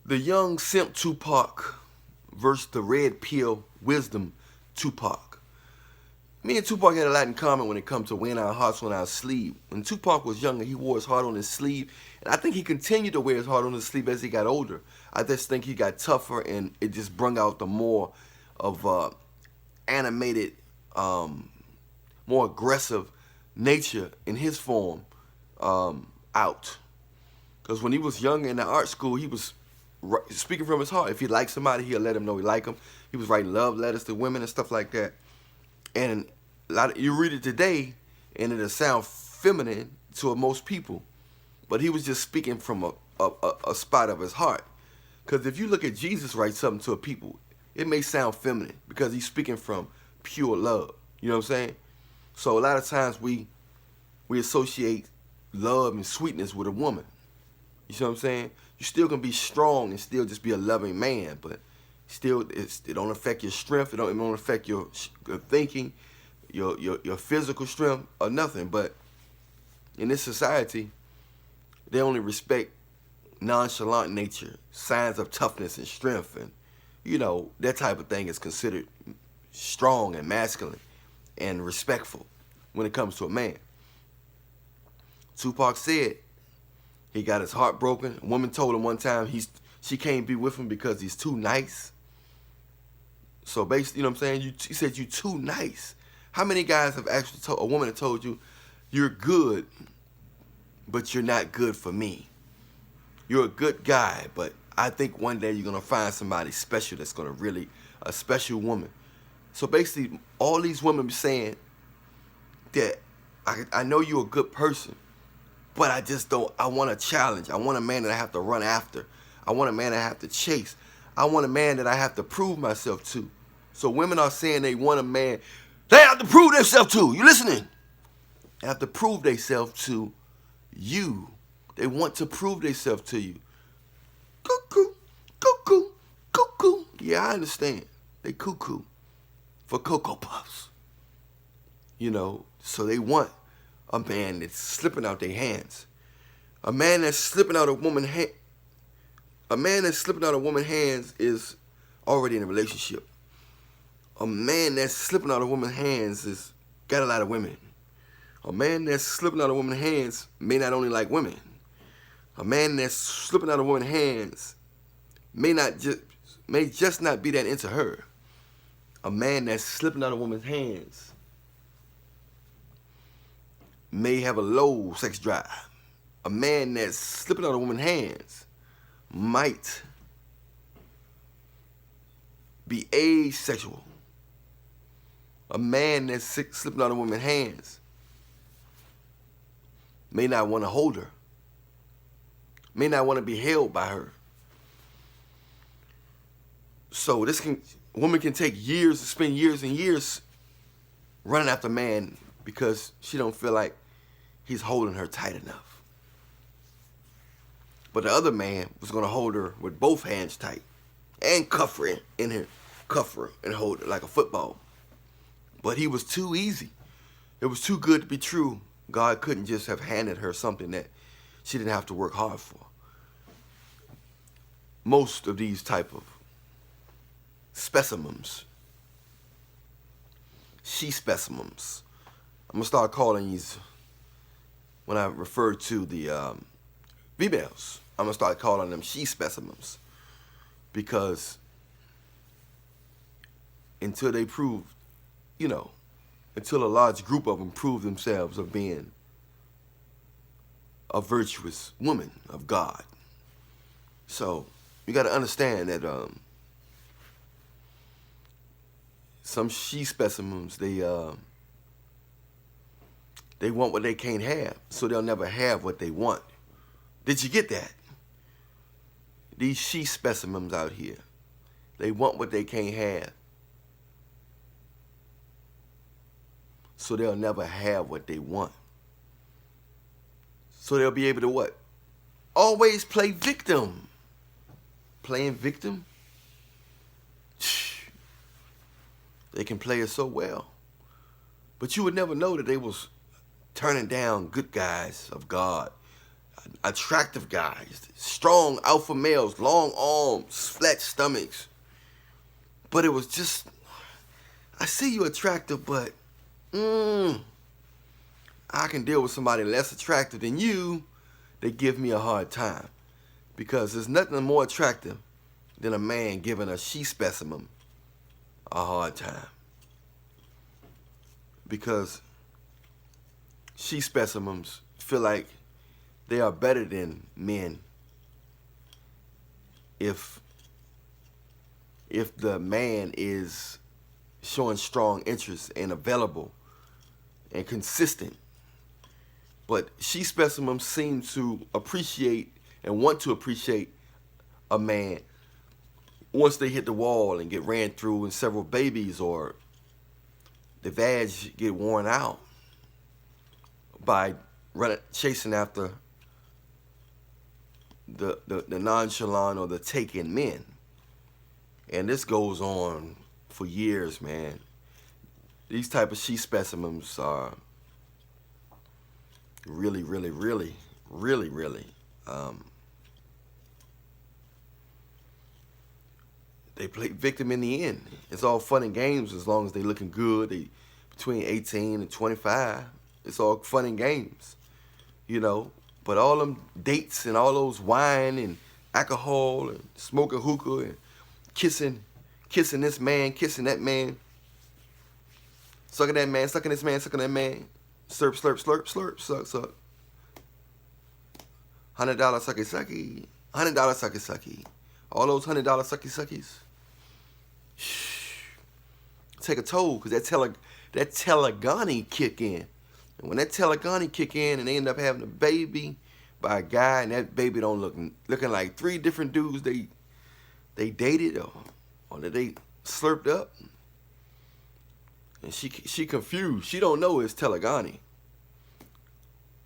The young simp Tupac versus the red pill wisdom Tupac. Me and Tupac had a lot in common when it comes to wearing our hearts on our sleeve. When Tupac was younger, he wore his heart on his sleeve, and I think he continued to wear his heart on his sleeve as he got older. I just think he got tougher, and it just brought out the more of animated, more aggressive nature in his form out. Because when he was younger in the art school, he was speaking from his heart. If he liked somebody, he'll let him know he liked him. He was writing love letters to women and stuff like that. And you read it today, and it'll sound feminine to most people. But he was just speaking from a spot of his heart. Because if you look at Jesus write something to a people, it may sound feminine because he's speaking from pure love. You know what I'm saying? So a lot of times we associate love and sweetness with a woman. You see what I'm saying? You still can be strong and still just be a loving man, but still it don't affect your strength. It don't affect your thinking, your physical strength or nothing. But in this society, they only respect nonchalant nature, signs of toughness and strength, and that type of thing is considered strong and masculine and respectful when it comes to a man. Tupac said he got his heart broken. A woman told him one time she can't be with him because he's too nice. So basically, you know what I'm saying? He said, you too nice. How many guys have actually told a woman that told you, you're good, but you're not good for me? You're a good guy, but I think one day you're going to find somebody special that's going to really, a special woman. So basically, all these women be saying that I know you're a good person, but I just don't, I want a challenge. I want a man that I have to run after. I want a man that I have to chase. I want a man that I have to prove myself to. So women are saying they want a man they have to prove themselves to. You listening? They have to prove themselves to you. They want to prove themselves to you. Cuckoo, cuckoo, cuckoo. Yeah, I understand. They cuckoo for Cocoa Puffs. So they want a man that's slipping out their hands. A man that's slipping out of woman's hand. A man that's slipping out of woman's hands is already in a relationship. A man that's slipping out of woman's hands is got a lot of women. A man that's slipping out of woman's hands may not only like women. A man that's slipping out of woman's hands may just not be that into her. A man that's slipping out of woman's hands may have a low sex drive. A man that's slipping out of woman's hands might be asexual. A man that's slipping out of woman's hands may not want to hold her, may not want to be held by her. So woman can take years, spend years and years running after a man because she don't feel like he's holding her tight enough. But the other man was going to hold her with both hands tight and cuff her and hold her like a football. But he was too easy. It was too good to be true. God couldn't just have handed her something that she didn't have to work hard for. Most of these type of specimens, she specimens, I'm going to start calling these, when I refer to the females, I'm going to start calling them she specimens. Because until they prove, until a large group of them prove themselves of being a virtuous woman of God. So you got to understand that some she specimens, they want what they can't have, so they'll never have what they want. Did you get that? These she specimens out here, they want what they can't have, so they'll never have what they want. So they'll be able to what? Always play victim. Playing victim? They can play it so well. But you would never know that they was turning down good guys of God, attractive guys, strong alpha males, long arms, flat stomachs. But it was just, I see you attractive, but I can deal with somebody less attractive than you. They give me a hard time. Because there's nothing more attractive than a man giving a she specimen a hard time. Because she specimens feel like they are better than men if the man is showing strong interest and available and consistent. But she specimens seem to appreciate and want to appreciate a man once they hit the wall and get ran through in several babies, or the vag get worn out by chasing after the nonchalant or the taken men. And this goes on for years, man. These type of she specimens are really they play victim in the end. It's all fun and games as long as they looking good. They between 18 and 25. It's all fun and games, you know. But all them dates and all those wine and alcohol and smoking hookah and kissing this man, kissing that man, sucking that man, sucking this man, sucking that man, slurp, slurp, slurp, slurp, suck. $100 sucky sucky, $100 sucky sucky. All those $100 sucky suckies take a toll, because that telegani kick in. And when that telegani kick in and they end up having a baby by a guy, and that baby don't looking like 3 different dudes they dated or that they slurped up, and she confused. She don't know it's telegani.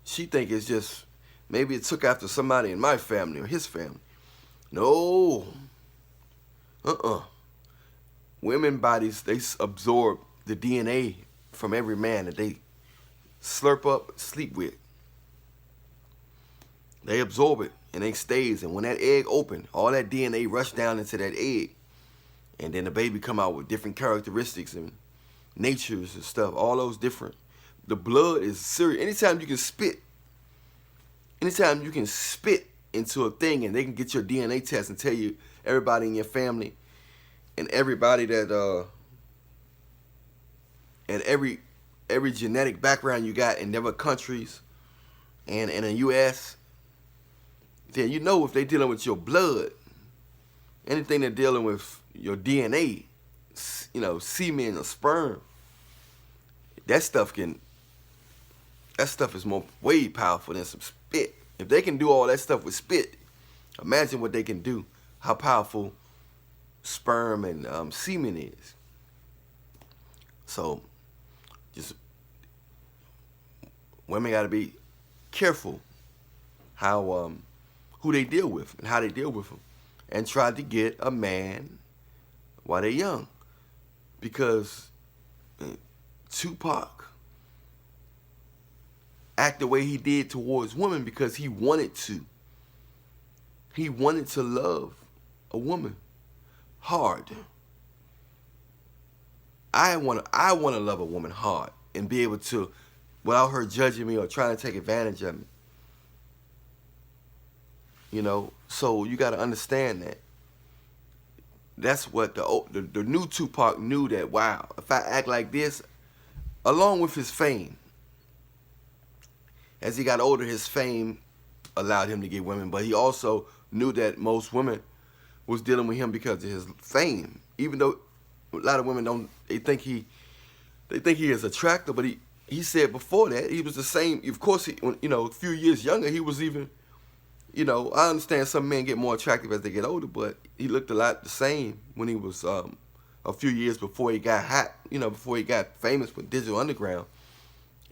She think it's just maybe it took after somebody in my family or his family. No. Women bodies, they absorb the DNA from every man that they slurp up, sleep with. They absorb it and it stays. And when that egg open, all that DNA rush down into that egg. And then the baby come out with different characteristics and natures and stuff. All those different. The blood is serious. Anytime you can spit into a thing and they can get your DNA test and tell you everybody in your family and everybody that and every genetic background you got in different countries and in the U.S., then you know if they're dealing with your blood, anything they're dealing with your DNA, you know, semen or sperm, that stuff is way powerful than some spit. If they can do all that stuff with spit, imagine what they can do, how powerful sperm and semen is. So, just women got to be careful how who they deal with and how they deal with them, and try to get a man while they're young, because Tupac act the way he did towards women because he wanted to. He wanted to love a woman hard. I want to love a woman hard and be able to, without her judging me or trying to take advantage of me. You know, so you got to understand that. That's what the new Tupac knew, that, wow, if I act like this, along with his fame, as he got older, his fame allowed him to get women, but he also knew that most women was dealing with him because of his fame. Even though a lot of women they think he is attractive, but he said before that he was the same. Of course, a few years younger, he was even, I understand some men get more attractive as they get older, but he looked a lot the same when he was a few years before he got hot, before he got famous with Digital Underground,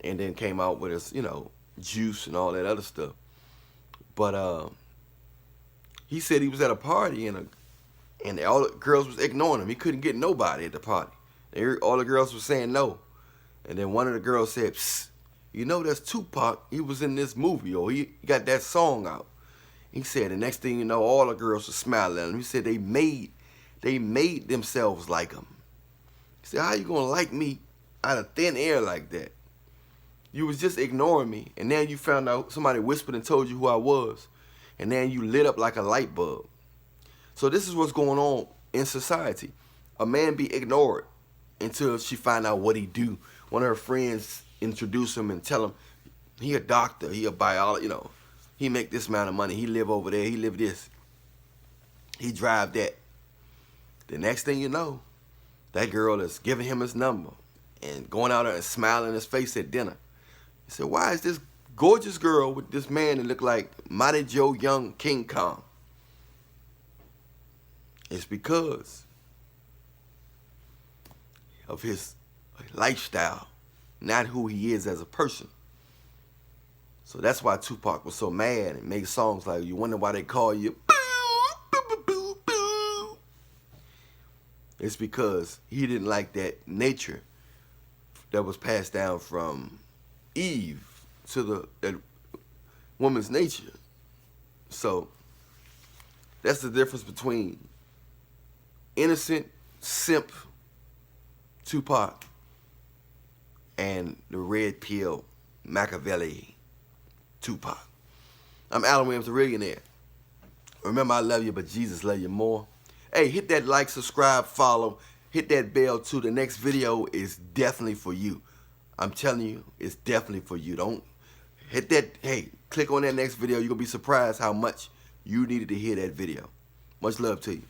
and then came out with his, Juice and all that other stuff. But he said he was at a party and all the girls was ignoring him. He couldn't get nobody at the party. All the girls were saying no. And then one of the girls said, "Psst, You know that's Tupac. He was in this movie, or he got that song out. He said the next thing you know, all the girls were smiling at him. He said they made themselves like him. He said, how you gonna like me out of thin air like that? You was just ignoring me, and then you found out somebody whispered and told you who I was, and then you lit up like a light bulb. So this is what's going on in society. A man be ignored until she find out what he do. One of her friends introduce him and tell him he a doctor, he a biologist, you know, he make this amount of money, he live over there, he live this, he drive that. The next thing you know, that girl is giving him his number and going out there and smiling in his face at dinner. He said, why is this gorgeous girl with this man that look like Mighty Joe Young King Kong? It's because of his lifestyle, not who he is as a person. So that's why Tupac was so mad and made songs like, you wonder why they call you boo, boo, boo, boo. It's because he didn't like that nature that was passed down from Eve to that woman's nature. So that's the difference between innocent simp Tupac and the red pill Machiavelli Tupac. I'm Allan Williams, the Reallionaire. Remember, I love you, but Jesus love you more. Hey, hit that like, subscribe, follow, hit that bell too. The next video is definitely for you. I'm telling you, it's definitely for you. Don't hit that. Hey, click on that next video. You're going to be surprised how much you needed to hear that video. Much love to you.